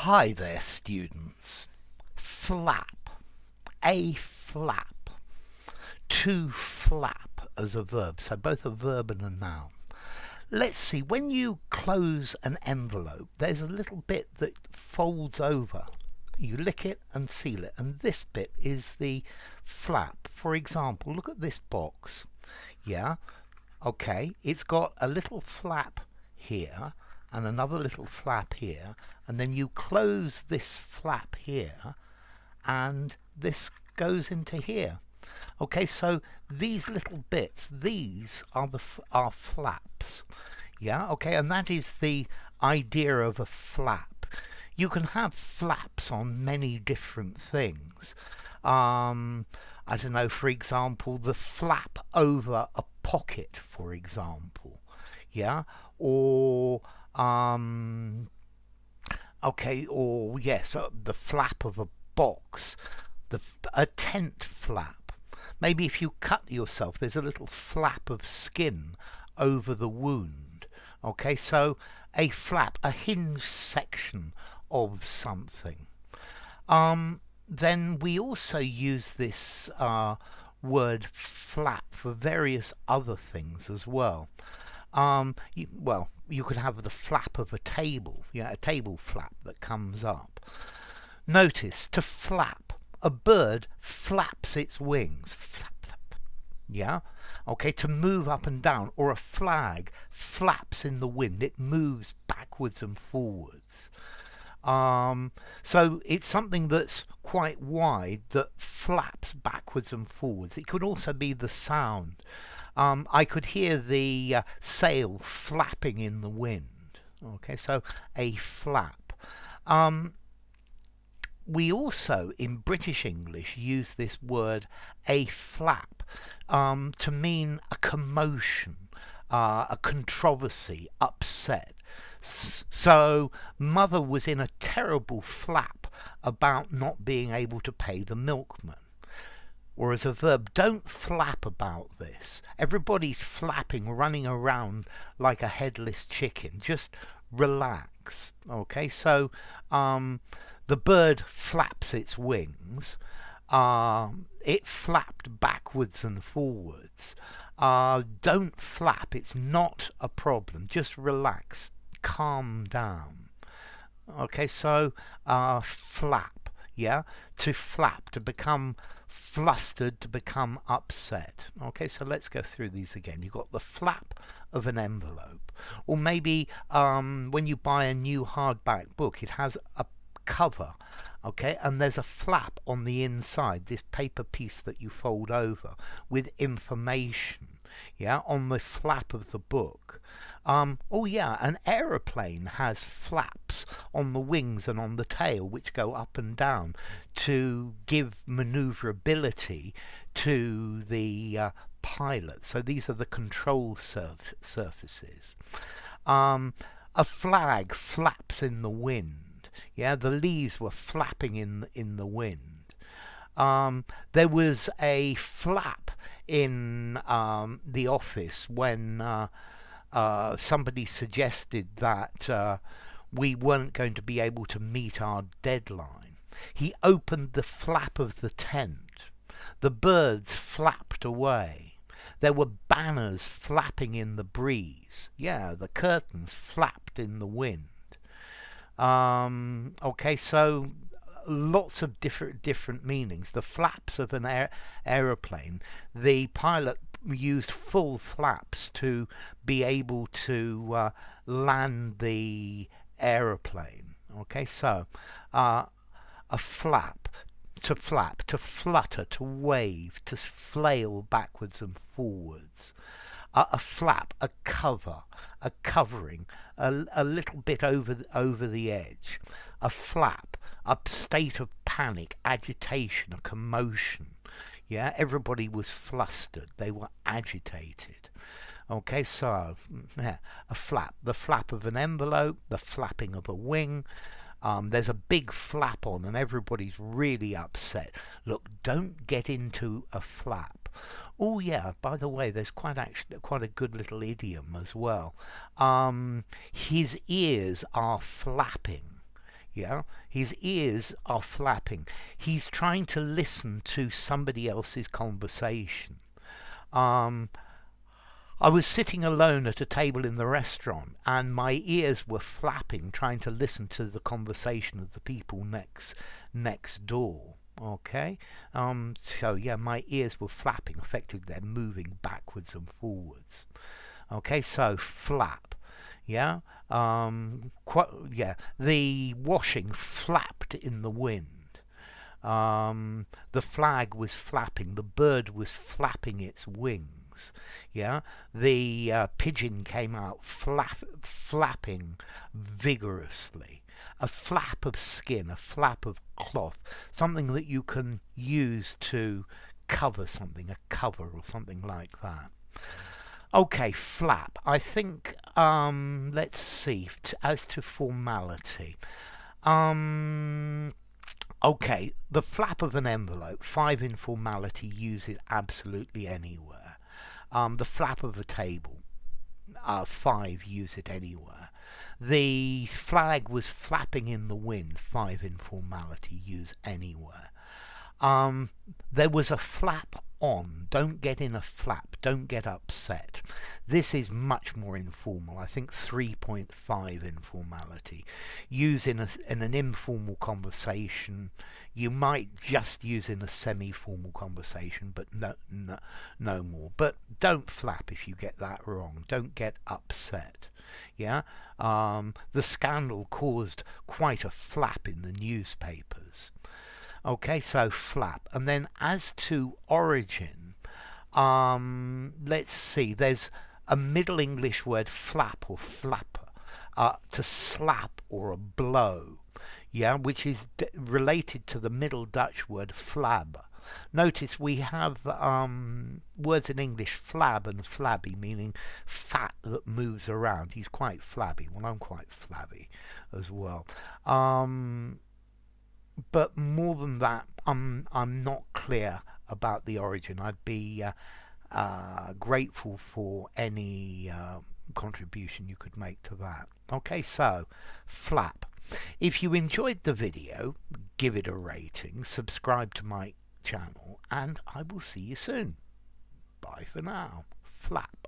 Hi there, students. Flap. A flap. To flap as a verb, so both a verb and a noun. Let's see, when you close an envelope, there's a little bit that folds over. You lick it and seal it, and this bit is the flap. For example, look at this box. Yeah, okay, it's got a little flap here and another little flap here, and then you close this flap here and this goes into here. Okay, so these little bits, these are are flaps. Yeah, okay, and that is the idea of a flap. You can have flaps on many different things. I don't know, for example, the flap over a pocket, for example. Yeah, or okay, or yes, the flap of a box, a tent flap. Maybe if you cut yourself, there's a little flap of skin over the wound. Okay, so a flap, a hinged section of something. Then we also use this word flap for various other things as well. You could have the flap of a table, yeah, a table flap that comes up. Notice, to flap, a bird flaps its wings. Flap, flap, flap. Yeah? Okay, to move up and down, or a flag flaps in the wind. It moves backwards and forwards. So it's something that's quite wide that flaps backwards and forwards. It could also be the sound. I could hear the sail flapping in the wind. Okay, so a flap. We also, in British English, use this word a flap to mean a commotion, a controversy, upset. So mother was in a terrible flap about not being able to pay the milkman. Or as a verb, don't flap about this. Everybody's flapping, running around like a headless chicken. Just relax. Okay, so the bird flaps its wings. It flapped backwards and forwards. Don't flap. It's not a problem. Just relax. Calm down. Okay, so flap. Yeah, to flap, to become flustered, to become upset. Okay, so let's go through these again. You've got the flap of an envelope, or maybe when you buy a new hardback book, it has a cover, okay, and there's a flap on the inside, this paper piece that you fold over with information, yeah, on the flap of the book. Oh yeah, an aeroplane has flaps on the wings and on the tail which go up and down to give maneuverability to the pilot. So these are the control surfaces. A flag flaps in the wind. Yeah, the leaves were flapping in the wind. There was a flap in the office when somebody suggested that we weren't going to be able to meet our deadline. He opened the flap of the tent. The birds flapped away. There were banners flapping in the breeze. Yeah, the curtains flapped in the wind. Okay, so lots of different meanings. The flaps of an aeroplane. The pilot used full flaps to be able to land the aeroplane. Okay, so a flap, to flutter, to wave, to flail backwards and forwards. A flap, a cover, a covering, a little bit over the edge. A flap, a state of panic, agitation, a commotion. Yeah, everybody was flustered. They were agitated. Okay, so yeah, a flap, the flap of an envelope, the flapping of a wing. There's a big flap on and everybody's really upset. Look, don't get into a flap. Oh yeah, by the way, there's quite a good little idiom as well. His ears are flapping. Yeah, his ears are flapping. He's trying to listen to somebody else's conversation. Um, I was sitting alone at a table in the restaurant, and my ears were flapping, trying to listen to the conversation of the people next door. Okay, so yeah, my ears were flapping. Effectively, they're moving backwards and forwards. Okay, so flap. Yeah, yeah. The washing flapped in the wind. The flag was flapping. The bird was flapping its wings. Yeah, the pigeon came out flapping vigorously. A flap of skin, a flap of cloth, something that you can use to cover something, a cover or something like that. Okay, flap. I think, let's see, as to formality. Um, okay, the flap of an envelope, 5 in formality, use it absolutely anywhere. The flap of a table, 5, use it anywhere. The flag was flapping in the wind, 5 in formality, use anywhere. Um, there was a flap on. Don't get in a flap. Don't get upset. This is much more informal. I think 3.5 informality. Use in an informal conversation. You might just use in a semi-formal conversation, but no more. But don't flap if you get that wrong. Don't get upset. Yeah. The scandal caused quite a flap in the newspapers. Okay, so flap. And then as to origin, let's see, there's a Middle English word flap or flapper, to slap or a blow, yeah, which is related to the Middle Dutch word flab. Notice we have words in English flab and flabby, meaning fat that moves around. He's quite flabby. Well, I'm quite flabby as well. But more than that, I'm not clear about the origin. I'd be grateful for any contribution you could make to that. Okay, so flap. If you enjoyed the video, give it a rating, subscribe to my channel, and I will see you soon. Bye for now. Flap.